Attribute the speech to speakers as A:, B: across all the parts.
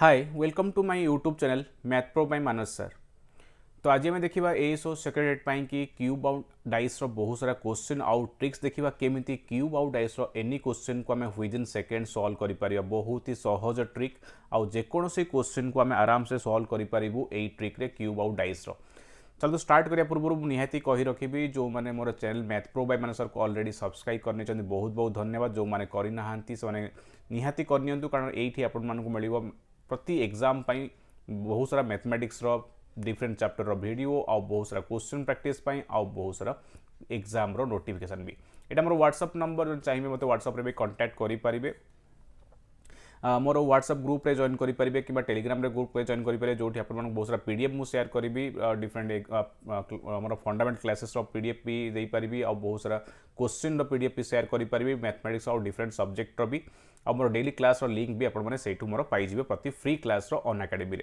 A: Hi welcome to my YouTube channel math pro by Manas sir. तो आज आम देखा एएसओ सेक्रेटरीट पाई कि क्यूब आउ डाइस बहुत सारा क्वेश्चन आउ ट्रिक्स देखा केमी क्यूब आउ डाइस एनी क्वेश्चन को आम विदिन सेकेंड सॉल्व कर बहुत ही सहज ट्रिक आउ जेकोसी क्वेश्चन को आम आराम से सॉल्व करूँ यही ट्रिक्रे क्यूब आउ डाइस। चलो स्टार्ट करिया पूर्व निहाती कही रखी जो मैंने मोर channel math pro by Manas sir को ऑलरेडी सब्सक्राइब करने बहुत बहुत धन्यवाद। जो मैंने करना से निहाती करनी कारण ये आपको मिल प्रति एग्जाम पाई बहुत सारा मैथमेटिक्स डिफरेंट चैप्टर वीडियो आउ बहुत सारा क्वेश्चन प्रैक्टिस पाई आउ बहुत सारा एग्जाम नोटिफिकेशन भी यहाँ मोर व्हाट्सएप नंबर चाहिए मत व्हाट्सएप भी कांटेक्ट करेंगे। मोर व्हाट्सएप ग्रुप रे जॉइन करेंगे कि टेलीग्राम रे ग्रुप रे जॉइन करेंगे जो आप बहुत सारा पीडीएफ मुझे शेयर करी different more fundamental classes PDF भी दे पारि आ बहुत सारा क्वेश्चन पीडीएफ भी शेयर करेंगे मैथमेटिक्स और डिफरेंट सब्जेक्ट भी आ मोर डेली क्लास लिंक भी आपने से मोर पाइबे प्रति फ्री क्लास अन अकाडेमी।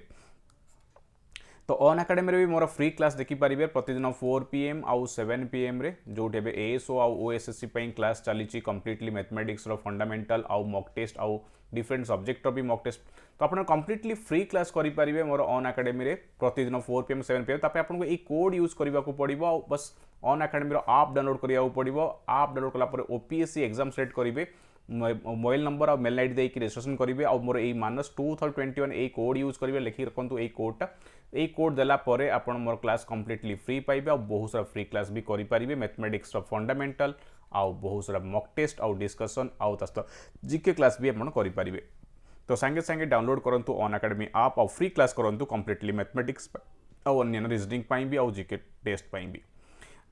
A: तो अन अकाडेमी भी मोर फ्री क्लास देखिपारे प्रतिदिन 4 PM आउ 7 PM रे जो एएसओ आउ ओएसएससी क्लास चली कम्प्लीटली मैथमेटिक्स फंडामेंटल आउ मॉक टेस्ट आउ डिफरेंट सब्जेक्ट भी मॉक टेस्ट। तो आप कम्प्लीटली फ्री क्लास करेंगे मोर अन अकाडेमी प्रतिदिन 4 PM 7 PM आपको ये कोड यूज करने को पड़ो बस अन अकाडेमी आप डाउनलोड करा पड़ो। आप डाउनलोड कलापर ओपीएससी एग्जाम सेट करेंगे मोबाइल नंबर और मेल आईडी देके रजिस्ट्रेशन करेंगे और मोर ये मानस 2021 ये कोड यूज करेंगे लिखिक रखु ये कोडटा ये कोड देलापर आप मोर क्लास कम्प्लीटली फ्री पाइबे और बहुत सारा फ्री क्लास भी करेंगे मैथमेटिक्स फंडामेंटल आउ बहुत सारा मॉक टेस्ट आउ डिस्कशन आउ तस्त जीके क्लास भी आप करेंगे। तो सांगे सांगे डाउनलोड करूँ अन अकाडेमी आप और फ्री क्लास करूँ कम्प्लीटली मैथमेटिक्स और अन्य रीजनिंग भी आउ जीके टेस्ट भी।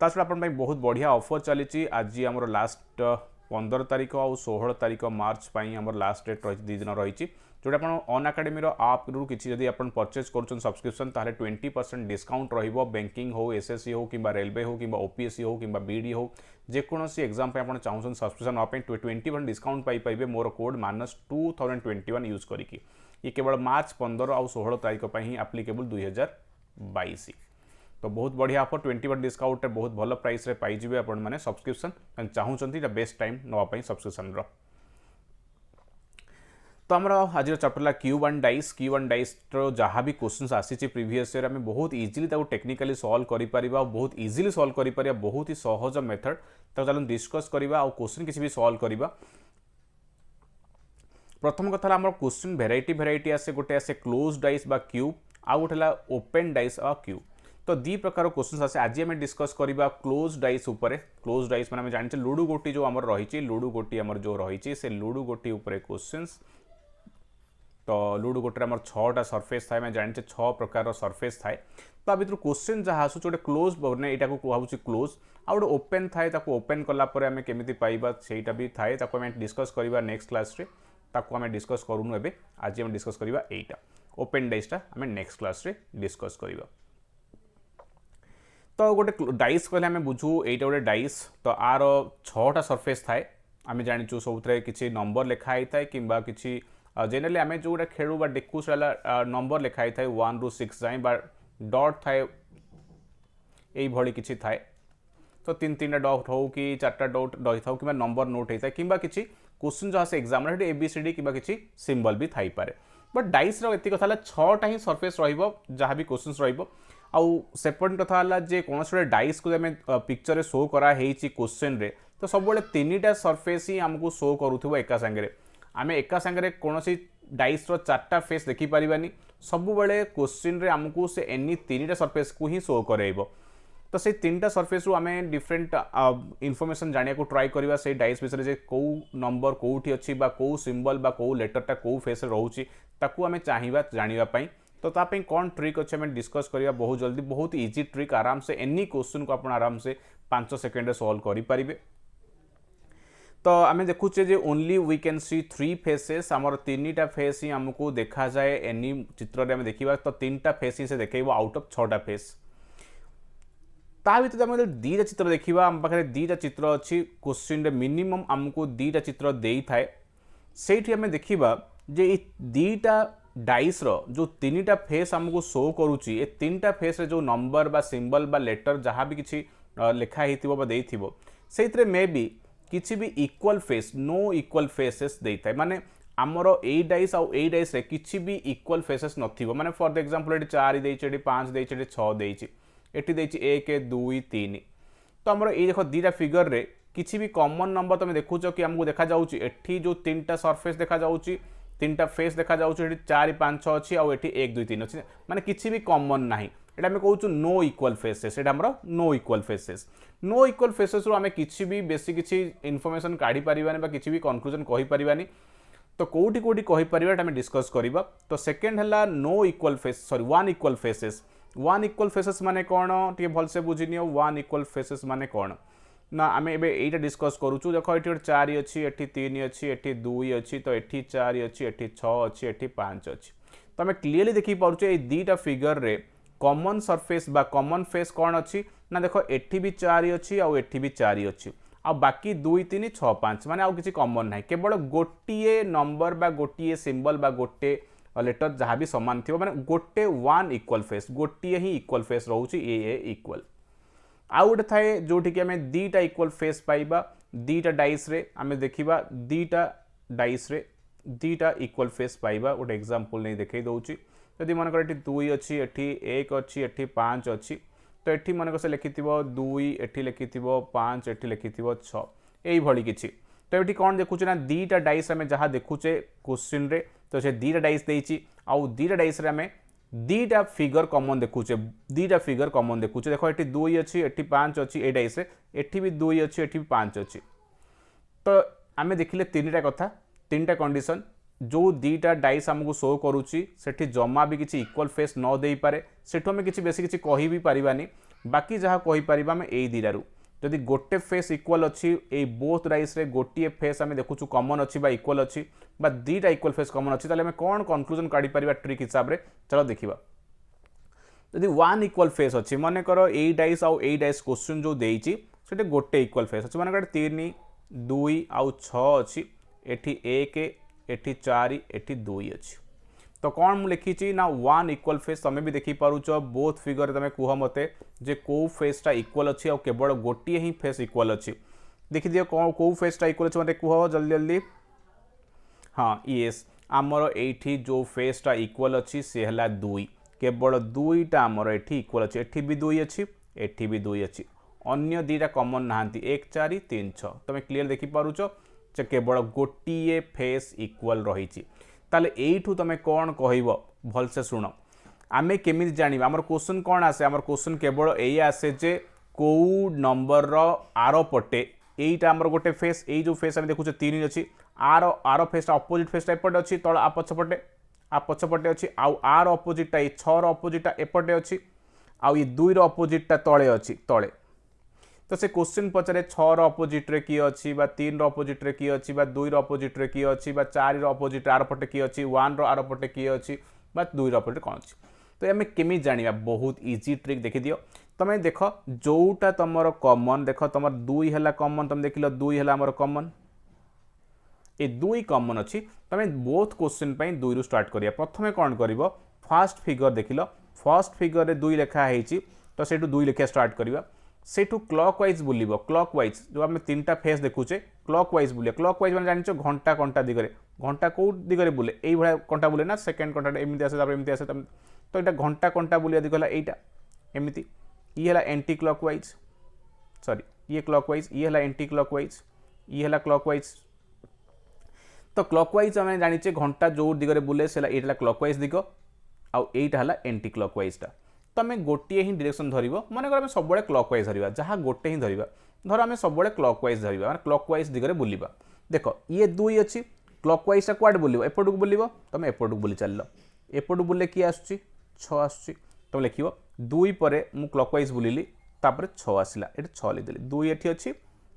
A: ता छड़ा अपन बहुत बढ़िया ऑफर चली आज आम लास्ट 15 तारीख आउ 16 तारीख मार्च आम लास्ट डेट रही 2 दिन रही जोटा आप अन अकाडेमी आप किसी आप परचेज कर सब्सक्रिप्शन ताहले 20% डिस्काउंट रहिबो बैंकिंग हो एसएससी हो कि रेलवे हो कि ओपीएससी हो कि बीडी हो जेकोसी एग्जाम आप चाहूँ सब्सक्रिप्शन नापी 20% डिस्काउंट पाइबे मोर कोड माइनस 2021 यूज करी ये केवल मार्च 15 आउ 16 तारीख ही आप्लिकेबल 2022। तो बहुत बढ़िया ऑफर 20% डिस्काउंट बहुत भल प्राइस रे पाइबे आपण माने सब्सक्रिप्शन चाहूँगी बेस्ट टाइम नापी सब्सक्रिप्शन तो आम आज चैप्टर क्यूब एंड डाइस जहाँ भी क्वेश्चन आसी प्रीवियस ईयर आम बहुत इजिली टेक्निकली सॉल्व करें बहुत इजिली सॉल्व करें बहुत ही सहज मेथड तो चलो डिस्कस करवा और क्वेश्चन किसी भी सॉल्व करवा। प्रथम कथा आम क्वेश्चन भेराइटी आसे गोटे आसे क्लोज डाइस बा क्यूब आउ गोटे ओपन डाइस आ क्यूब। तो दी प्रकार क्वेश्चन आसे आज आम डिस्कस करवा क्लोज डाइस उपरे। क्लोज डाइस मैंने जाने लुडो गोटी जो आम रही लुडो गोटी आम जो रही से लुडो गोटी उपरे क्वेश्चंस। तो लुडो गोटे आम 6टा सरफेस थाए मैं जाने 6 प्रकार सरफेस थाए तो आ भर क्वेश्चन जहाँ आसूँ गोटे क्लोज बने यहाँ कहूँ क्लोज आउ गोटे ओपन थाए ओपन कलापर आम केमी पाइबा सेटा भी थाए आम डिस्कस करवा नेक्स्ट क्लास रे आम डिस्कस करूँ एवं आज आम डिस्कस करवा यहीटा ओपन डाइसटा आम नेक्स्ट क्लास रे डिस्कस करवा। तो गोटे डाइस कहले आम बुझू यहीटा गोटे डाइस तो आर 6टा सरफेस थाए आम जाचु सब किसी नंबर लिखाई थाए कि किसी जेनराली आम जो खेलू देखू से नंबर लिखाई थाए 1 रू 6 जाए डॉट थाए यही किसी थाए तो 3-3टा डॉट हो कि 4टा डॉट रही था कि नंबर नोट होता है कि किसी क्वेश्चन जहाँ से एग्जाम ABCD कि किसी सिंबल भी थाई पारे बट डाइस एति कथा 6टा ही सरफेस रहा भी क्वेश्चन आउ सेकेंड कथा जे कौन से डाइस को पिक्चर शो कराई क्वेश्चन रे तो सब 3टा सरफेस ही आमको शो करूँ एका सांगे आम एका सांगे कौन डाइस 4टा फेस देखिपारानी सब बेले क्वेश्चन रे आमको से एनी 3टा सरफेस को ही शो कराइब। तो से 3टा सरफेस आम डिफरेंट इनफॉरमेशन जाना को ट्राई करवा से डाइस विषय कौ नंबर कौटी अच्छी कौ सिंबल कौ लेटरटा कौ फेस रोचे आम चाहिए जानापी। तो तापी कौन ट्रिक अच्छे आम डिस्कस करवा बहुत जल्दी बहुत इजी ट्रिक आराम से एनी क्वेश्चन को आप आराम से 5 सेकेंड सॉल्व करें। तो आम देखुचे जे only we can see 3 faces आमर 3टा फेस ही आमको देखा जाए एनी चित्र में देखा तो 3टा फेस ही से देखेब आउट ऑफ 6टा फेस ता भीतर आम 2टा चित्र देखा आम पाखे 2टा चित्र अच्छी क्वेश्चन मिनिमम आमको 2टा चित्र दे थाए से आम देखा जे 2टा डाइस जो 3टा फेस आमको शो करुच्ची 3टा फेस जो नंबर बा सिंबल बा लेटर जहाँ भी किसी लिखाई से मे बी किसी भी equal face no equal faces देता है माने आमर ए डाइस आउ ए डाइस रे किछि भी इक्वल फेसेस नथिबो माने फॉर द एग्जांपल एटी 4 देइछि एटी 5 देइछि एटी 6 देइछि एटी देइछि 1 2 3 तो आमर ए देखो दीटा फिगर रे किछि भी कॉमन नंबर तुम देखुछ कि हमको देखा जाउछि एठी जो तीनटा सरफेस देखा जाउछि तीनटा फेस देखा जाउछि एटी 4 5 6 अछि आउ एटी 1 2 3 अछि माने किछि भी कॉमन नाही एटा हम कहउछु नो इक्वल फेसेस एटा हमर नो इक्वल फेसेस रो हमें किछि भी बेसी किछि इन्फॉर्मेशन काढी परिबानी बा किछि भी कंक्लूजन कहि परिबानी तो कोठी कोठी कहि परिबा हम डिस्कस करिबा तो सेकंड हला no equal face sorry one equal faces माने कोन टिके भल से बुझिनियो वन इक्वल फेसेस माने कोन ना आमे एबे एटा डिस्कस करूछु देखो एठी 4 अछि एठी 3 अछि एठी 2 अछि तो एठी 4 अछि एठी 6 अछि एठी 5 अछि तो हमें क्लियरली देखि पाउछु ए दीटा फिगर रे कॉमन सरफेस बा कॉमन फेस कौन अच्छी ना देखो एठी भी 4 अच्छी आउ एठी भी 4 अच्छी आ बाकी 2 3 6 5 माने आउ किसी कॉमन नाही केवल गोटिए नंबर बा गोटिए सिंबल बा गोटे लेटर जहाँ भी समान थी माने गोटे वन इक्वल फेस गोटिए ही इक्वल फेस रोची ए इक्वल आउ गोटे थाए जोठी कि आमे दीटा इक्वल फेस पाइबा दीटा डाइस रे आमे देखिबा दीटा डाइस रे दीटा इक्वल फेस पाइबा गोटे एग्जांपल नै देखै दउची यदि मनकर एठी 2 अच्छी एठी 1 अच्छी एठी 5 अच्छी तो एठी मनकर से लिखिथिबो 2 एठी लिखिथिबो 5 एठी लिखिथिबो 6 एई भली किछि तो एठी कोन देखुचे ना दीटा डाइस हमें जहाँ देखुचे क्वेश्चन रे तो से दीटा डाइस देइछि आउ दीटा डाइस रे हमें दीटा फिगर कॉमन देखुचे देखो एठी 2 अच्छी एठी 5 अच्छी ए डाइस रे एठी भी 2 अच्छी एठी भी 5 अच्छी तो आमे देखिले तीनटा कथा तीनटा कंडीशन जो दीटा डाइस आमको शो करुच्ची सेठी जमा भी किसी इक्वल फेस न दे पारे सेठु हमें किसी बेसी किसी कहि भी परिबानी बाकी जहाँ कहि परिबा हमें एई दीटारू जदि गोटे फेस इक्वल अच्छी ए बोथ डाइस रे गोटिए फेस आमे देखुछु कॉमन अच्छी बा इक्वल अच्छी बा दीटा इक्वल फेस कॉमन अच्छी ताले हमें कोन कंक्लूजन काढी परिबा ट्रिक हिसाब रे चलो देखिबा जदि वन इक्वल फेस अच्छी मन कर ए डाइस आउ ए डाइस क्वेश्चन जो देइछि सेटे गोटे इक्वल फेस अच्छी मन कर 3 2 आउ 6 अच्छी एठी 1 एठी 4 एठी 2 अच्छी तो कौन मुझे लिखी ना वन इक्वल फेस तुम भी देखी पारुच बोथ फिगर तुम कह मते जे को फेसटा इक्वल अच्छी और केवल गोटे ही फेस इक्वल अच्छी देखी दियो कौ फेसटा इक्वल अच्छी मत कह जल्दी जल्दी हाँ येस आमर एठी जो फेसटा इक्वल अच्छी सी है 2 केवल 2टा आमर एठी इक्वल अच्छी एठी भी 2 अच्छी एठी भी 2 अच्छी अन्य दीटा कॉमन नहांती 1 4 3 6 तुम क्लियर देखी पारुच केवल गोटे फेस इक्वल रही ताले एठू तुम कौन कहब भल से शुण आमे केमिति जानिबा हमर क्वेश्चन कौन आसे हमर क्वेश्चन केवल एई आसे जे को नंबर रो आरो पटे एईटा हमर गोटे फेस एई जो फेस हम देखुचे 3 अछि आरो फेसटा अपोजिट फेसटा एपटे अछि तळ आ पछपटे अछि आउ आर अपोजिटटा ए 6 रो अपोजिटटा एपटे अछि आउ ए 2 रो अपोजिटटा तळे अछि तळे तो से क्वेश्चन पचारे 6 रो अपोजिट रे की अछि बा 3 रो अपोजिट रे की अछि बा 2 रो अपोजिट रे की अछि बा 4 रो अपोजिट आर पटे की अछि 1 रो आर पटे की अछि बा 2 रो अपोजिट कोन अछि तो हमें केमी जानिबा बहुत इजी ट्रिक देखि दियो तमे देखो जोटा तमरो कॉमन देखो तमर 2 हला कॉमन तुम देखिलो 2 हला हमर कॉमन ए 2 कॉमन अछि तमे बोथ क्वेश्चन पई 2 रु स्टार्ट करिया प्रथमे कोन करिवो फर्स्ट फिगर देखिलो फर्स्ट फिगर रे 2 लिखा हेछि तो सेटु 2 लिखा स्टार्ट करिवा सेठू क्लॉकवाइज बुलिबो क्लॉकवाइज जो आम तीनटा फेस देखुचे क्लॉकवाइज बुले क्लॉकवाइज मैंने जानिଛ घंटा कंटा दिगरे घंटा को दिगरे बुले एई भळा कंटा बुले ना सेकंड कंटा एमिति आसे तापर एमिति आसे तो एटा घंटा कंटा बुलिया दिगला एइटा एमिति ई हला एंटी क्लॉकवाइज सॉरी ये क्लॉकवाइज ई हला एंटी क्लॉकवाइज ई हला क्लॉकवाइज तो क्लॉकवाइज आम जानिছে घंटा जो दिगरे बुले सेला एइटा क्लॉकवाइज दिग आ एइटा हला एंटी क्लॉकवाइजटा तो आम गोटे ही डायरेक्शन धरिबो माने कर आम सब बळे क्लॉकवाइज धरिबा जहाँ गोटे ही धरिबा धर आम सब बळे क्लॉकवाइज धरिबा माने क्लॉकवाइज दिगरे बुलिबा देखो ये 2 अछि क्लॉकवाइज टा क्वाड बुलिबो एपटू बुलिबो तमे एपटू बुली चललो एपटू बुले की आछी 6 आछी तमे लिखिबो 2 परे मु क्लॉकवाइज बुलिली तापर 6 आसिला एटा 6 लिख देली 2 एठी अछि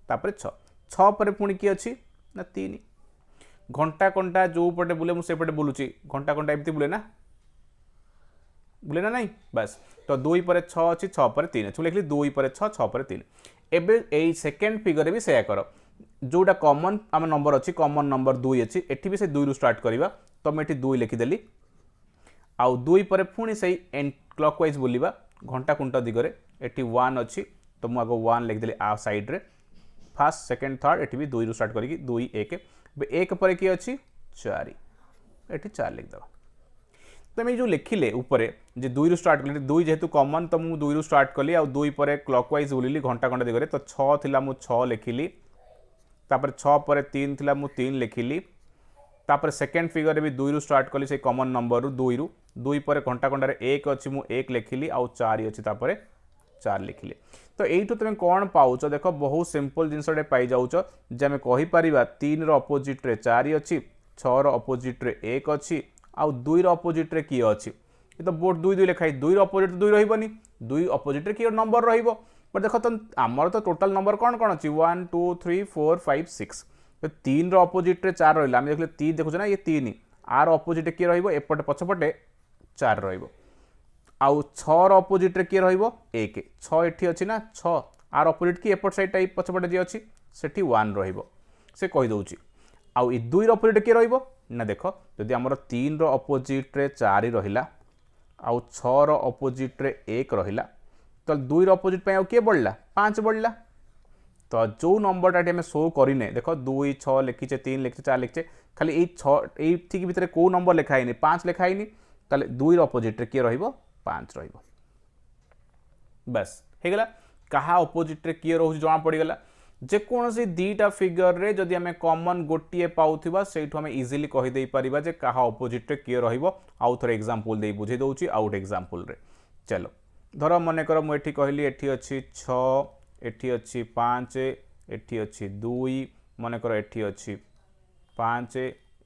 A: तापर 6 परे पुणी की अछि ना 3 घंटा कंटा जो पटे बुले मु से पटे बुलुची घंटा कंटा एमती बुले ना नहीं बस तो 2 पर 6 अच्छी 6 पर 3 अच्छी लिखली 2 पर 6 6 पर 3 एबे ए सेकेंड फिगर भी सेया कर जोटा कॉमन आम नंबर अच्छी कॉमन नंबर 2 अच्छी एठी भी से 2 रु स्टार्ट करबा तो मैं 2 लिखिदेली आउ 2 पर पुणी से क्लॉकवाइज बुलिबा घंटा कुंटा दिगरे एठी 1 अच्छी तो मु आगो 1 लिखिदेली आ साइड रे फर्स्ट सेकंड थर्ड एठी भी 2 रु स्टार्ट करिकी 2 1 1 पर की अच्छी 4 एठी 4 लिखिदेवा। तो मैं जो लिखिले ऊपर जे 2 रु स्टार्ट कली 2 जेहेतु कॉमन तो मु 2 रु स्टार्ट कली आ 2 पर क्लॉकवाइज बुलिली घंटा घंटा दिगरे तो 6 थिला मु 6 लिखिली तापर 6 पर 3 थिला मु 3 लिखिली तापर सेकेंड फिगर भी 2 रु स्टार्ट कली से कॉमन नंबर रु 2 पर घंटा घंटा 1 अच्छी मु 1 लिखिली आउ 4 अच्छी तापर 4 लिखिली। तो यू तुम कौन पाउच देख बहुत सिंपल जिनसटे पाई जाऊच जे आम कहीपर 3 रपोजिट 4 अच्छी 6 रपोजिट 1 अच्छी आउ 2 रपोजिट किए अच्छी ये तो बोर्ड 2 2 लिखाई 2 रपोजिट 2 रही 2 अपोजिट किए नंबर रही बट देख तो आमर तो टोटाल नंबर कौन कौन अच्छी 1 2 3 4 5 6 तो 3 रपोजिट 4 रहा देख 3 देखुचे ना ये 3 आर अपोजिट किए रपटे पछपटे 4 रउ 6 अपोजिट किए रक 6 एटी अच्छी ना 6 आर अपोजिट कि एपट साइड टाइप पछपटे जी अच्छी सेठी 1 से कहीदे आउ 2 अपोजिट किए ना देख जदि आमर 3 अपोजिट 4 रहा आउ 6 अपोजिट 1 रहा तो 2 अपोजिट आउ किए बढ़ला 5 बढ़ला तो जो नंबरटा आम शो करने देख 2 6 लिखीचे 3 लिखीचे 4 लिखीचे खाली ये 6 ये भितर कौ नंबर लिखाई 5 लिखाई ताले 2 अपोजिट किए रच बस हो गला कहा अपोजिट किए रोज जना पड़गला जेकोसी दीटा फिगर रे जदि आम कॉमन गोटे पाउथिबा सेठु आम इजिली कहीदे पारिबा जे कहा अपोजिट किए रहिबो आउ थोड़े एग्जांपल दे बुझे दउची आउट एग्जांपल रे चलो धर मन कर मुझे कहली एठी अच्छी 6 एठी अच्छी 5 एठी अच्छी 2 मन कर एठी अच्छी 5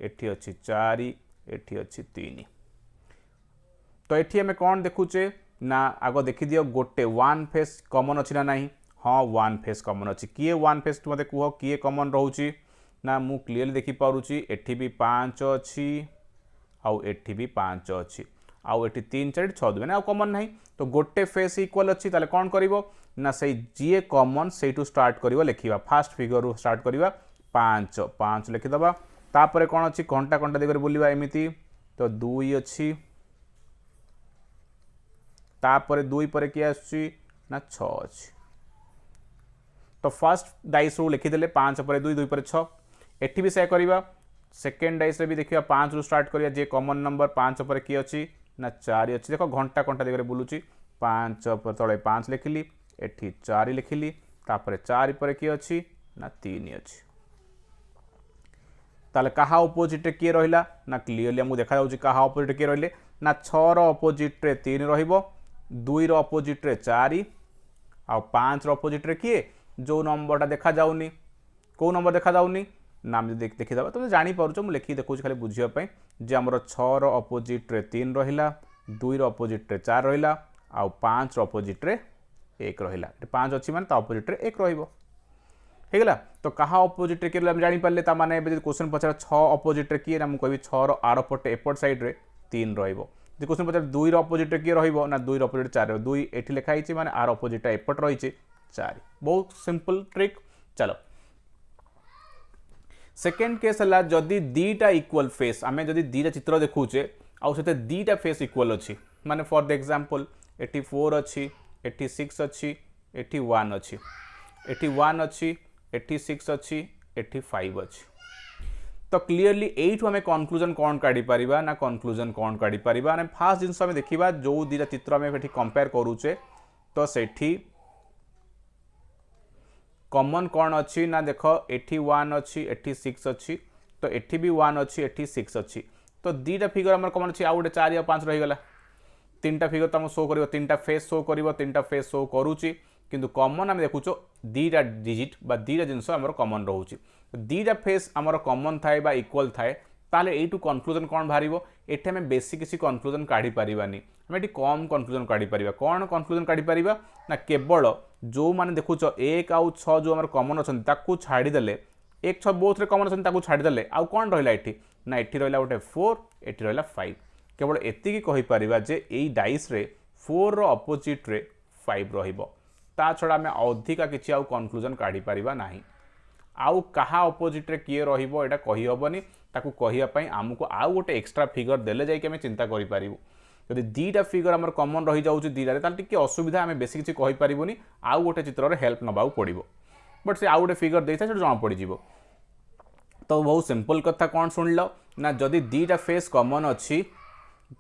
A: एठी अच्छी 4 एठी अच्छी 3 तो एठी आम कौन देखुचे ना आग देखी दियो गोटे 1 फेस कॉमन अच्छी ना नहीं हाँ 1 फेस कॉमन अच्छी किए 1 फेस मत कह किए कॉमन रोची ना मु क्लीयरली देखी पारुची एठी भी 5 अच्छी आउ एठी भी 5 अच्छी आउ एठी 3 4 6 मैंने आउ कॉमन नहीं तो गोटे फेस इक्वल अच्छी ताले कौन करिवो ना सही जी कॉमन से स्टार्ट करिवो लिखिबा फास्ट फिगर रु स्टार्ट करिवा 5 5 लिखिदबा तापर कौन अच्छी घंटा घंटा दिगरे बुलिबा एमिति तो 2 अच्छी तापर 2 पर किए आसुची ना 6 अच्छी तो फर्स्ट डाइस रू लिखिदेले 5 पर 2 2 पर 6 एठी भी से करवा सेकेंड डाइस रे भी देखिए 5 रु स्टार्ट करिया जे कॉमन नंबर 5 पर किए अच्छी ना 4 अच्छी देख घंटा घंटा दिगरे बुलुची 5 पर तले 5 लिखिली एठी 4 लिखिली तापर 4 पर किए अच्छी ना 3 अच्छी ताले कहा अपोजिट किए रहिला ना क्लियरली हमु देखा जाउची कहा अपोजिट किए रहिले ना 6 रो अपोजिट 3 रहिबो 2 रो अपोजिट 4 आ 5 रो अपोजिट किए जो नंबरटा देखा जाऊनी कौ नंबर देखा जाऊनी ना आम देखीद तुम जापर मुझे लिखिक देखा खाली बुझापी जे आमर 6 रो अपोजिट 3 रहा 2 रो अपोजिट 4 रहा आउ 5 रो अपोजिट 1 रहा 5 अच्छी मैंने अपोजिट 1 रहीगला तो कहा अपोजिट किए जापारे ताने क्वेश्चन पचार 6 अपोजिट किए ना मुझे 6 रो आर पटे एपट साइड 3 रही क्वेश्चन पचार 2 रो अपोजिट किए रहा 2 रो अपोजिट 4 2 ये लिखाई मैंने आर अपोजिट एपट रही 4 बहुत सिंपल ट्रिक चलो सेकेंड केस है जदि दीटा इक्वल फेस आम जदि दीटा चित्र देखुचे आउ से दीटा फेस इक्वल अच्छी माने फॉर द एग्जांपल एटी 4 अच्छी एटी 6 अच्छी एटी 1 अच्छी एटी 1 अच्छी एटी 6 अच्छी एटी 5 अच्छी तो क्लीयरली एठू आम कनक्लूजन कौन काढ़ी पारिबा ना कनक्लूजन कौन काढ़ी पारिबा ना फास्ट जिनस आम देखिबा जो दीटा चित्र आम एठी कंपेयर करूचे तो सेठी कॉमन कौन अच्छी ना देख एटी 1 अच्छी एटी 6 अच्छी तो एटी भी 1 अच्छी एटी 6 अच्छी तो दीटा फिगर आम कॉमन अच्छी आउ गोटे 4 या 5 रहीगला 3टा फिगर तुम शो कर 3टा फेस शो कर 3टा फेस शो करुच्ची किंतु कॉमन आम देखुच दीटा डिजिट बा दीटा जिनस आमर कॉमन रोचे दीटा फेस आमर कॉमन थाए बा इक्वल थाए ताले एटू कनक्लूजन कौन बाहर एठी आम बेसी किसी कनक्लूजन काढ़ी पारिबानी आम एटी कम कनक्लूजन काढ़ी पारिबा कौन कनक्लूजन काढ़ी पारिबा ना केवल जो मैंने देखुच 1 आउ 6 जो आम कॉमन अच्छा छाड़देले 1 6 बोथ रे कॉमन अच्छा छाड़देले आउ कौन रहा एठी ना एठी रहा गोटे 4 एठी रहा 5 केवल एतिकी कहीपर जे यही डाइस रे 4 रो अपोजिट रे 5 रहिबो ता छड़ा आम अधिका किसी आउ कनक्लूजन काढ़ी पारिबा नाही आउ कहा अपोजिट रे किए रहिबो एटा कहि हबनी ताकू कहिया पई आमको आउ गोटे एक्स्ट्रा फिगर देले जाई कि आम चिंता करि पारिबु यदि दीटा फिगर आमर कॉमन रही जाउची दीटा ताले टिके असुविधा आम बेसी किसी कहि पारिबुनी आउ गोटे चित्र रे हेल्प नबाउ पड़िबो बट से आउ गोटे फिगर देइथा से जणा पड़ि जिवो तो बहुत सिंपल कथा कौन शुणिल ना जदि दीटा फेस कॉमन अच्छी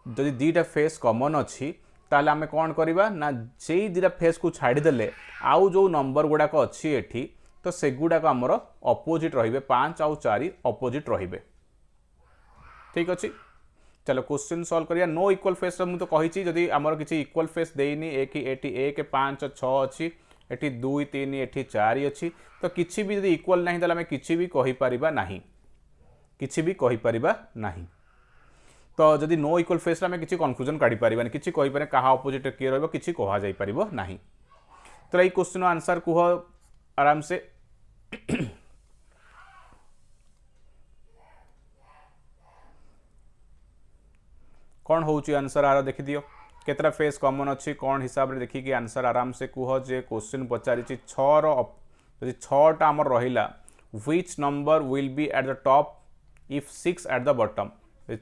A: जदि दीटा फेस कॉमन अच्छी ताले आमे कौन करवा ना से दीटा फेस को छाड़देले आउ जो नंबर गुड़ाक अच्छी एठी तो से गुड़ाक आमर अपोजिट रे 5 आउ 4 अपोजिट रे। ठीक अच्छे चलो क्वेश्चन सॉल्व करिया। नो इक्वल फेस मुझे तो कही जदि आमर किसी इक्वल फेस देनी एक 5 6 अच्छी एटी 2 3 एटी 4 अच्छी तो किसी भी यदि इक्वल नहीं ताले आमे किसी भी कहि परिबा नहीं किसी भी कहि परिबा नहीं। तो जदि नो इक्वल फेस आम किसी कन्फ्यूजन काढ़ी पारे किसी कहीपर क्या अपोजिट किए रही कह जापर ना। तो ये क्वेश्चन आंसर कह आराम से कौन हो आंसर आर देखी दियो केतरा फेस कॉमन अच्छी कौन हिसाब से देखिए आंसर आराम से कह जे क्वेश्चन पचारि 6 6टा आमर रहा which number will be at the top if 6 at the bottom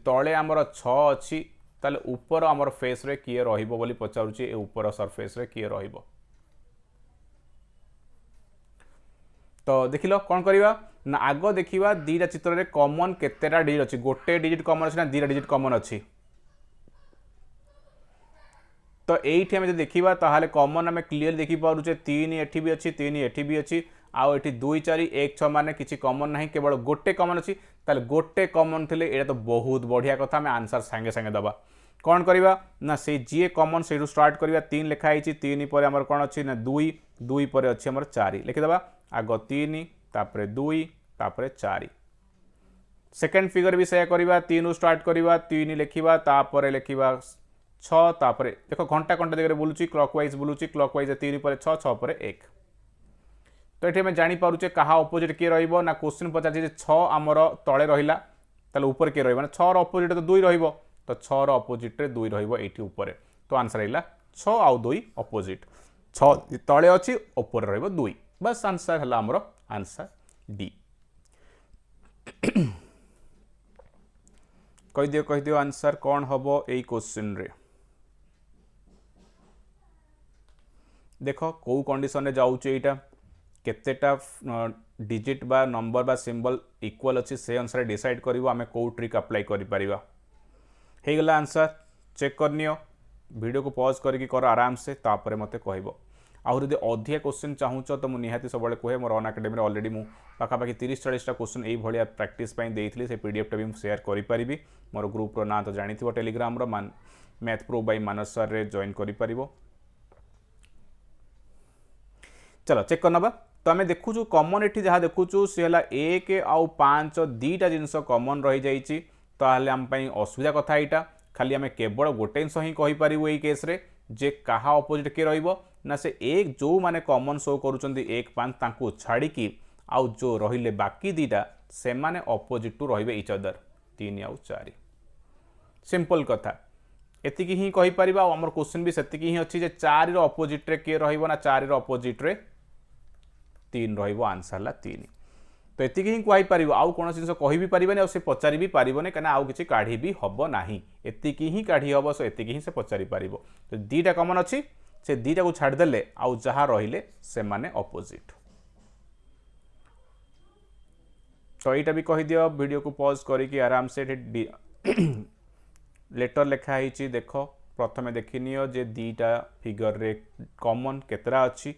A: तले आमर 6 अच्छी ताले ऊपर आमर फेस रे किए रहिबो बोली पचारुची ए ऊपर सरफेस रे किए रहिबो। तो देखिलो कौन करिवा ना आग देखिवा दीटा चित्र रे कॉमन केतेटा डिजिट अच्छी गोटे डिजिट कॉमन अच्छी ना दीटा डिजिट कॉमन अच्छी। तो एठी हम देखिवा ताहाले कॉमन आम क्लियर देखि पारुचे 3 एठी भी अच्छी 3 एठी भी अच्छी आउ एठी 2 4 1 6 माने किसी कॉमन नहीं केवल गोटे कॉमन अच्छी ताले गोटे कॉमन थिले एटा तो बहुत बढ़िया कथा आम आंसर सांगे सांगे दबा। कौन करवा ना से जी कॉमन से स्टार्ट करवा 3 लिखाई 3 पर आमर कौन अच्छी ना 2 2 पर अच्छी आमर 4 लिखिदेवा आग 3 तापर 2 तापर 4 सेकेंड फिगर भी से करवा 3 स्टार्ट करवा 3 लिखा तापर लिखा 6 तापर देख घंटा घंटा दिगरे बुलूची क्लॉकवाइज बुलूची क्लॉकवाइज 3 पर 6 6 पर 1। तो ये आम जापे क्या अपोजिट किए रहा ना क्वेश्चन पचार 6 आमर तले रहा ताले ऊपर किए रहा 6 अपोजिट तो 2 रहिबो तो 6 अपोजिट रे 2 रहिबो एठी ऊपर। तो आंसर है 6 आउ 2 अपोजिट 6 तले अच्छी ऊपर रहिबो 2 बस आंसर है आमर आंसर डी। कह दियो आंसर कौन हम यही क्वेश्चन रे देख कौ कंडीशन रे जाउचे एटा केतेटा डिजिट बा नंबर बा सिंबल इक्वल अच्छी से अनुसार डिसाइड करिवो आमे को ट्रिक अप्लाई करि परिबा। हे गला आंसर चेक करनियो वीडियो को पॉज करके कर आराम से तापर मते कहबो। आहुर यदि अधिक क्वेश्चन चाहूच तो मुझे निहाती सब कहे मोर अन एकेडमी ऑलरेडी मु पाखापाखि 30-40टा क्वेश्चन यही भाया प्रैक्टिस देइथिली से पीडीएफ भी शेयर करि परिबी। मोर ग्रुप रो ना तो जानिथिबो Telegram row math pro by Manas sir रे जॉइन करि परिबो। चलो चेक करनबा तो आम देखु कॉमन एठी जहाँ देखु सी है 1 आउ 5 2टा जिनस कॉमन रही जाइए तो आम असुविधा कथा यहाँ खाली आम केवल गोटे जिन ही कहीपर यही केस रे जे कहा अपोजिट किए रहा से एक जो माने कॉमन शो करुँच 1 5 तांकु छाड़ी आउ जो रहिले बाकी 2टा से माने अपोजिट टू रहिबे इच अदर 3 आउ 4 सिंपल कथा एतिकी ही कहीपर। आमर क्वेश्चन भी सेतिकी ही अच्छी 4 अपोजिट रे किए रहिबो ना 4 अपोजिट रे 3 रहिबो आंसर ला 3। तो एतिकी ही कहि परिबो आउ कोन जिंस कहि भी परिबने आ से पचारि भी परिबने कना आउ किछि काढी भी हबो नाही एतिकी ही काढी हबो सो एतिकी ही से पचारि परिबो। तो 2टा कॉमन अछि से 2टा को छाड़ देले आउ जहा रहिले से माने अपोजिट। तो एटा भी कहि दियो वीडियो को पॉज करिकि आराम से लेटर लिखा है देख प्रथमे देखिनियो जे 2टा फिगर रे कॉमन केतरा अछि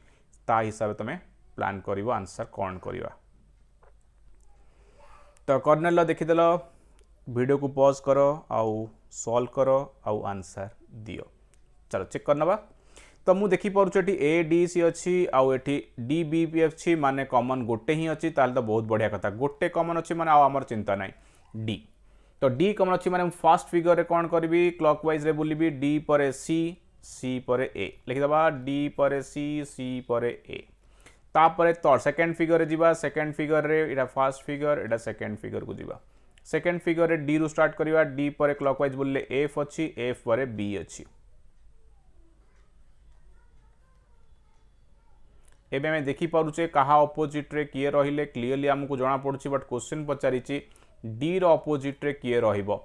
A: ता हिसाब तमे प्लान करिवो आंसर कौन करिवा। तो कर्नेल देखीदेल वीडियो को पॉज करो आउ सॉल्व करो आउ आंसर दियो। चलो चेक करनबा तो मु देखि पारुछ एटी ए डी सी अच्छी आउ एटी डी बी पी अच्छी माने कॉमन गोटे ही अच्छी ताल तो बहुत बढ़िया कथा गोटे कॉमन अच्छी माने आउ हमर चिंता नाही डी। तो डी कॉमन अच्छी माने फर्स्ट फिगर रे कौन करी क्लॉकवाइज रे बुलिबी डी पर सी सी पर ए लिखिदबा डी पर सी पर ए तापर तो सेकेंड फिगर रे जीवा सेकेंड फिगर रे इटा फर्स्ट फिगर इटा सेकेंड फिगर को जीवा सेकेंड फिगर रे डी रु स्टार्ट करिवा डी पर क्लॉकवाइज बोलले एफ अच्छी एफ पर बी अच्छी। एबे हमें देखि पारुचे कहा अपोजिट रे किए रहिले क्लियरली हमको जना पड़ुची बट क्वेश्चन पचारिची डी रो अपोजिट रे किए रहिबो।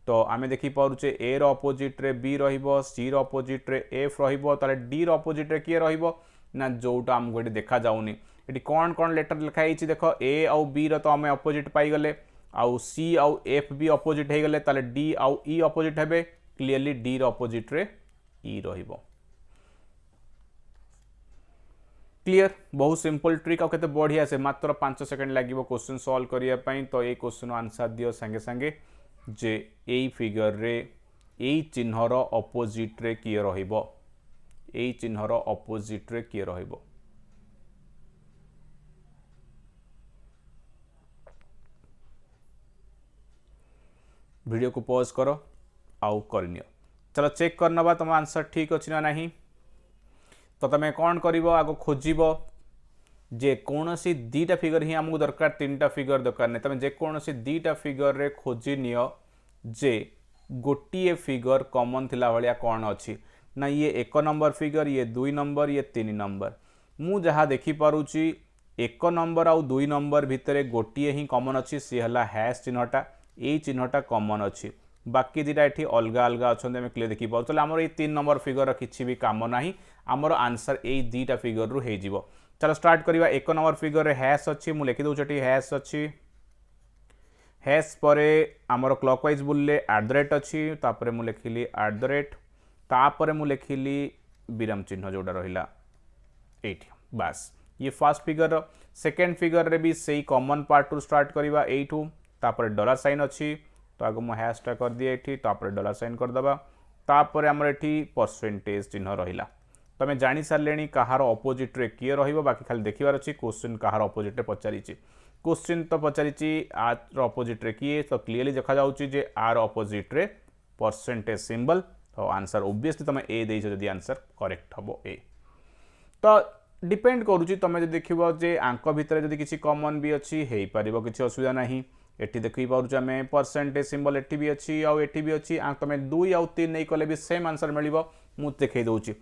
A: तो आमे देखि पारुचे ए रो अपोजिट रे बी रहिबो सी रो अपोजिट रे एफ रहिबो ताले डी रो अपोजिट रे किए रहिबो ना जोटा आमको ये देखा जाऊनी ये कौन कौन लेटर लिखाई देख ए आउ बी रो तो आम अपोजिट पाई गले आउ सी आउ एफ भी अपोजिट हो गले ताले डी आउ ई अपोजिट हेबे क्लियरली डी रो अपोजिट रे ई रहिबो क्लियर बहुत सिंपल ट्रिक आउ केते बढ़िया से मात्र 5 सेकंड लागिवो क्वेश्चन सॉल्व करिया पई तो ए क्वेश्चन आंसर दियो संगे संगे जे ए फिगर रे ए चिन्ह रो अपोजिट रे किए रहिबो ए चिन्ह रो अपोजिट रे किए रहिबो वीडियो को पॉज करो आउ करनियो चलो चेक करनबा तुम आंसर ठीक अछि ना नहीं तो तुम कौन कर आग खोज जे कौन सी दीटा फिगर ही आमको दरकार 3टा फिगर दरकार नहीं तुम जेकोसी 2टा फिगर रे खोजी नियो जे गोटे फिगर कॉमन थिला भलिया कौन अच्छी ना ये 1 नंबर फिगर ये 2 नंबर ये 3 नंबर मु जहाँ देखी पारुची 1 नंबर आउ 2 नंबर भितर गोटे ही कॉमन अच्छी सी है हैश चिन्हटा ये चिन्हटा कॉमन अच्छी बाकी दुटा ये अलग अलग अच्छा क्लियर देखी पाओ चलो आमर ये 3 नंबर फिगर किसी भी कम ना आमर आंसर ये 2टा फिगर रु हो चलो स्टार्ट करवा 1 नंबर फिगर रे हैश अच्छी मुझे लिखी दूसरी हैश अच्छी हैश पर आमर क्लॉकवाइज बुल्ले @ अच्छी तापर मुझे लिखिली @ तापर मुझे लिखिली विराम चिन्ह जोड़ा रहा ये बास ये फर्स्ट फिगर सेकेंड फिगर रे भी सही कॉमन पार्ट रु स्टार्ट करवा एठू तापर डॉलर साइन अच्छी तो आगे मुझे हैशटा कर दिए ये तापर डॉलर साइन करदे तापर आमर ये परसेंटेज चिन्ह रहा तुम जानी सारे कहार अपोजिट रे किए बाकी खाली देखार अच्छी क्वेश्चन कहार अपोजिट रे पचारि क्वेश्चन तो पचारि आर अपोजिट रे किए तो क्लीयरली देखा जाउची आर अपोजिट रे परसेंटेज सिंबल तो आंसर ओब्वियसली तुम ए देइछ जदि आंसर करेक्ट हबो ए तो डिपेंड करूची तुम देखिबो जे आंक भितर जदि किसी कॉमन भी अच्छी हेई परिबो किसी असुविधा नहीं एटी देखि पारुछ आमे परसेंटेज सिंबल एटी भी अच्छी आउ एटी भी अच्छी तुम 2 आउ 3 नहीं कले भी सेम आंसर मिलिबो मु देखै दउची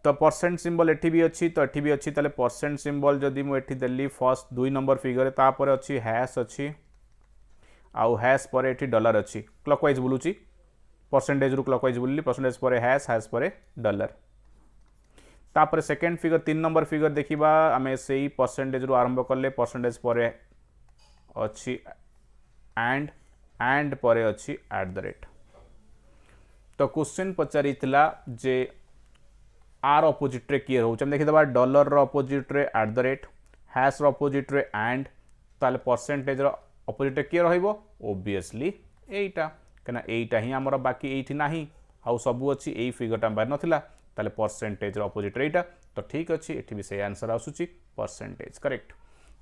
A: तो परसेंट सिंबल एटी भी अच्छी तो एटी भी अच्छी ताले परसेंट सिंबल जदि मु एटी देली फर्स्ट 2 नंबर फिगर तापर अच्छी हैश अच्छी आउ हैश पर एटी डॉलर अच्छी क्लॉकवाइज बुलुची परसेंटेज रु क्लॉकवाइज बुलली परसेंटेज पर हैश पर डॉलर तापर सेकेंड फिगर 3 नंबर फिगर देखिबा आमे सेही परसेंटेज रु आरंभ करले परसेंटेज पर अच्छी एंड पर अच्छी @ तो क्वेश्चन पचारिथिला जे आर अपोजिट रे किए रोच देखीदबा डॉलर रो अपोजिट रे @ हैश रो अपोजिट रे एंड ताले परसेंटेज रो अपोजिट रे किए रहइबो ओब्वियसली एटा कना एटा ही हमर बाकी एठी नाही आउ सबु अछि एई फिगरटा बार नथिला ताले परसेंटेज रो अपोजिट रे एटा तो ठीक अछि एठी भी सही आंसर आसुची परसेंटेज करेक्ट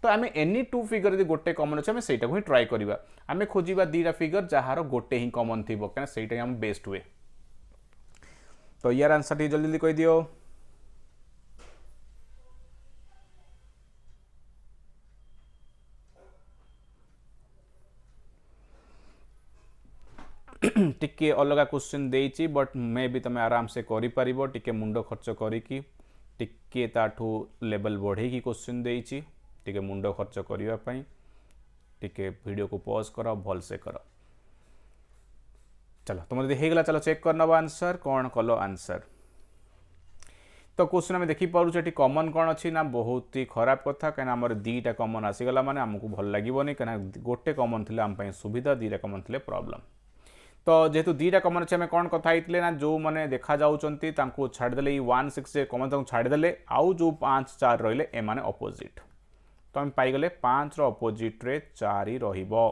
A: तो आमे एनी 2 फिगर यदि गोटे कॉमन अछि आमे सेटा को ही ट्राई करिबा आमे खोजिबा 2टा फिगर जहार गोटे ही कॉमन थिबो कना सेटा हम बेस्ट वे तो यार आंसर टी जल्दी जल्दी कह दियो टिके अलग क्वेश्चन देइची बट मे भी तुम आराम से करि परिबो टिके मुंडो खर्च करिकी टिके ताठू लेवल बढ़े की क्वेश्चन देइची टिके मुंडो खर्च करिवा पई टिके वीडियो को पॉज करो भल से करो चलो तुम यदि हेगला चलो चेक करना आंसर कौन कल आंसर तो क्वेश्चन आम देखी पार्छ ये कॉमन कौन अच्छी ना बहुत ही खराब कथा कहीं आम 2टा कॉमन आसीगला माने आमको भल लगे कहीं गोटे कॉमन थे आम सुविधा 2टा कॉमन थे प्रॉब्लम तो जेहेतु 2टा कॉमन अच्छे आम कौन कथा ना जो मैंने देखा जाऊँगी छाड़दे 1 6 कॉमन छाड़दे आउ जो 5 4 रही एमाने अपोजिट तो आम पाईगले 5 रो अपोजिट रे 4 ही रहिबो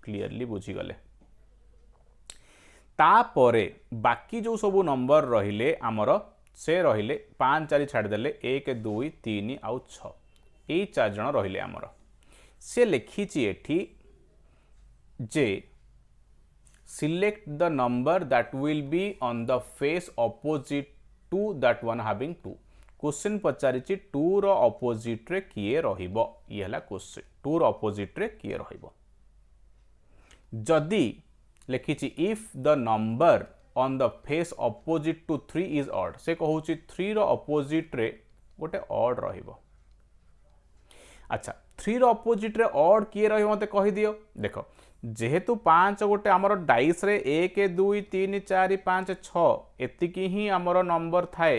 A: क्लीयरली बुझीगले तापरे बाकी जो सब नंबर रहिले आमर से रहिले 5 4 छाड़दे 1 2 3 आउ 6 यही 4 जन रहिले आमर से लिखी एठी जे select the number that will be on the face opposite to that one having 2 question पचारि 2 रो ऑपोजिट रे किए रहिबो ये हला क्वेश्चन 2 रो ऑपोजिट रे किए रहिबो जदी लिखी if the number on the face opposite to 3 is odd से कहूची 3 रो ऑपोजिट रे गोटे ऑड रहिबो अच्छा 3 रो ऑपोजिट रे ऑड किए रहिबो मते कहि दियो देखो जेहेतु 5 गोटे आमर डाइस रे 1 2 3 4 5 6 एतिकी ही आमर नंबर थाए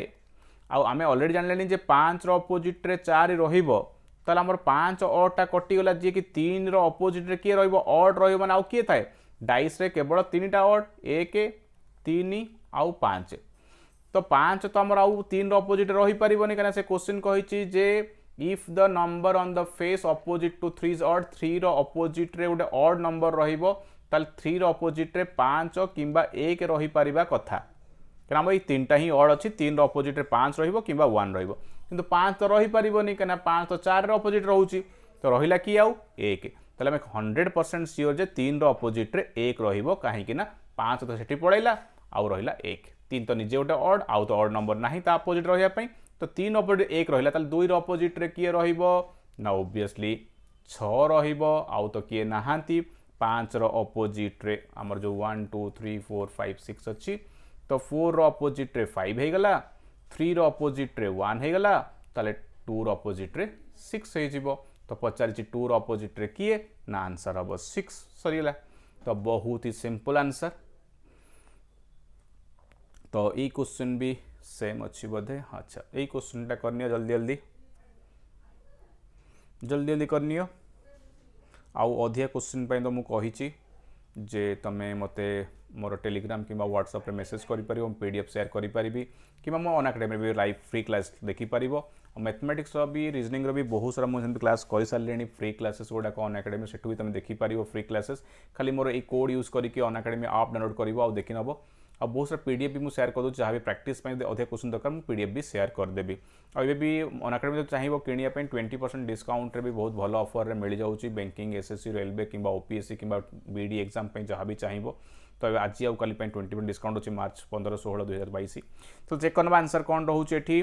A: आउ आमे ऑलरेडी जानलेनी जे 5 रो ऑपोजिट रे 4 रहिबो ताले हमर 5 ऑडटा कटिगला जे कि 3 रो अपोजिट रे किए रहइबो ऑड रहइबो माने आउ किए थाए डाइस रे केवल 3टा ऑड 1 3 आउ 5 तो 5 तो हमर आउ 3 रो अपोजिट रही परिबोनी कना से क्वेश्चन कहिछि जे if the number on the face opposite to 3 is odd 3 रो अपोजिट रे उडे ऑड नंबर रहिबो ताले 3 रो अपोजिट रे 5 किंबा 1 रही परिबा कथा कना हम ई तीनटा ही ऑड अछि 3 रो अपोजिट रे 5 रहिबो किंबा 1 रहिबो किंतु 5 तो रही परिबोनी कना 5 तो 4 रो अपोजिट रहउछि तो रहिला कि आउ 1 ताले हम 100% श्योर जे 3 रो अपोजिट रे 1 रहिबो काहे कि ना 5 तो सेठी पळैला आउ रहिला 1 3 तो निजे गोटे ऑड आउ तो ऑड नंबर नाही ता अपोजिट रहिया पई तो 3 अपोजिट 1 रहिला ताले 2 रो अपोजिट रे किए रहिबो ना ऑब्वियसली 6 रहिबो आउ तो किए नाहांती 5 रो अपोजिट रे हमर जो 1 2 3 4 5 6 अछि तो 4 रो अपोजिट रे 5 हे गला 3 रो अपोजिट रे 1 हे गला ताले 2 रो अपोजिट रे 6 हे जिवो तो पचारछि 2 रो अपोजिट रे किए ना आंसर हबो 6 सरीला तो बहुत ही सिंपल आंसर तो ये क्वेश्चन भी सेम अच्छी बोधे अच्छा यही क्वेश्चन टा करनी जल्दी जल्दी जल्दी जल्दी करनी आउ अधिक क्वेश्चन पे तो मुझे कही जे तमें मते मोर टेलीग्राम कि व्हाट्सएप रे मेसेज करि परिबो पीडीएफ शेयर करि परिबी कि मो अनअकैडमी भी लाइव फ्री क्लास देखि परिबो मैथमेटिक्स भी रीजनिंग भी बहुत सारा मुझे क्लास कर सारे फ्री क्लासेस गुड़ाक अनअकैडमी से भी तुम देखिपर फ्री क्लासेस खाली मोर ये कोड यूज करके अनअकैडमी आप डाउनलोड कर आउ देखि नब आ बहुत सारा पीडीएफ भी मुझे शेयर कर जहाँ भी प्रैक्टिस अधिक क्वेश्चन दरकार मुझे पीडीएफ भी शेयर करदेवी और भी अनअकैडमी जो चाहिए किणापी 20% डिस्काउंट भी बहुत भल ऑफर मिल जाऊँगी बैंकिंग एसएससी रेलवे कि ओपीएससी कि बीडी एग्जाम जहाँ भी चाहिए तो आज आउ कल 20% डिस्काउंट अच्छी मार्च 15-16-2022 तो चेक करना आंसर कौन रोचे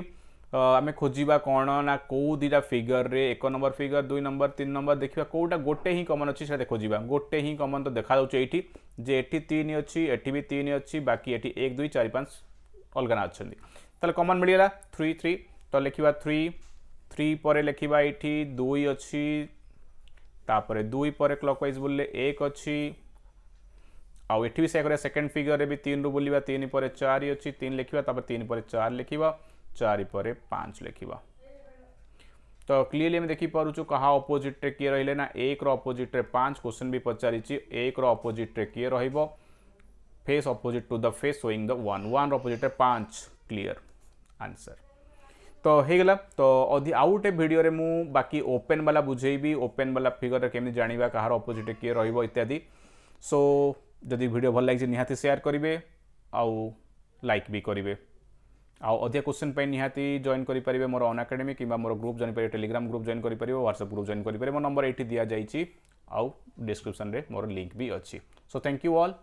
A: आम खोजा कौन ना कौ दुटा फिगर रे 1 नंबर फिगर 2 नंबर 3 नंबर देखा कौटा गोटे ही कमन अच्छी से खोजा गोटे ही कमन तो देखा ये जे एटी 3 अच्छी एटी भी 3 अच्छी बाकी एटी 1 2 4 5 अलग ना अच्छा ताले कमन मिलगला 3 3 तो लिखा 3 3 पर लिखा ये 2 अच्छी तापर 2 पर क्लॉकवाइज बोले 1 अच्छी आउ एठी भी से सेकंड फिगर रे भी 3 रु बोलिबा 3 पर 4 अच्छी 3 लिखा तापर 3 पर 4 लिखा 4 पर 5 लिखा तो क्लीयरली आम देखिपुँ कहा अपोजिट रे किए रहिले ना 1 रो अपोजिट रे 5 क्वेश्चन भी पचारि 1 रो अपोजिट रे किए रहिबो face opposite to the face showing the 1 रो अपोजिट रे 5 क्लियर आंसर तो हेगला तो आउ गोटे भिडियो रे मु बाकी ओपन वाला बुझेबी ओपन वाला फिगर रे केमि जानिबा कहार अपोजिट रे किए रहिबो इत्यादि सो जदि वीडियो भल लगे निहाती शेयर करेंगे आउ लाइक भी करेंगे आउ अधिक क्वेश्चन पे निहाती जॉइन करेंगे मोर अनअकैडमी कि मोर ग्रुप जॉइन करेंगे टेलीग्राम ग्रुप जॉइन करेंगे व्हाट्सएप ग्रुप जॉइन करेंगे मो नंबर ये दि जाइए आउ डिस्क्रिप्शन रे मोर लिंक भी अच्छी सो थैंक यू ऑल।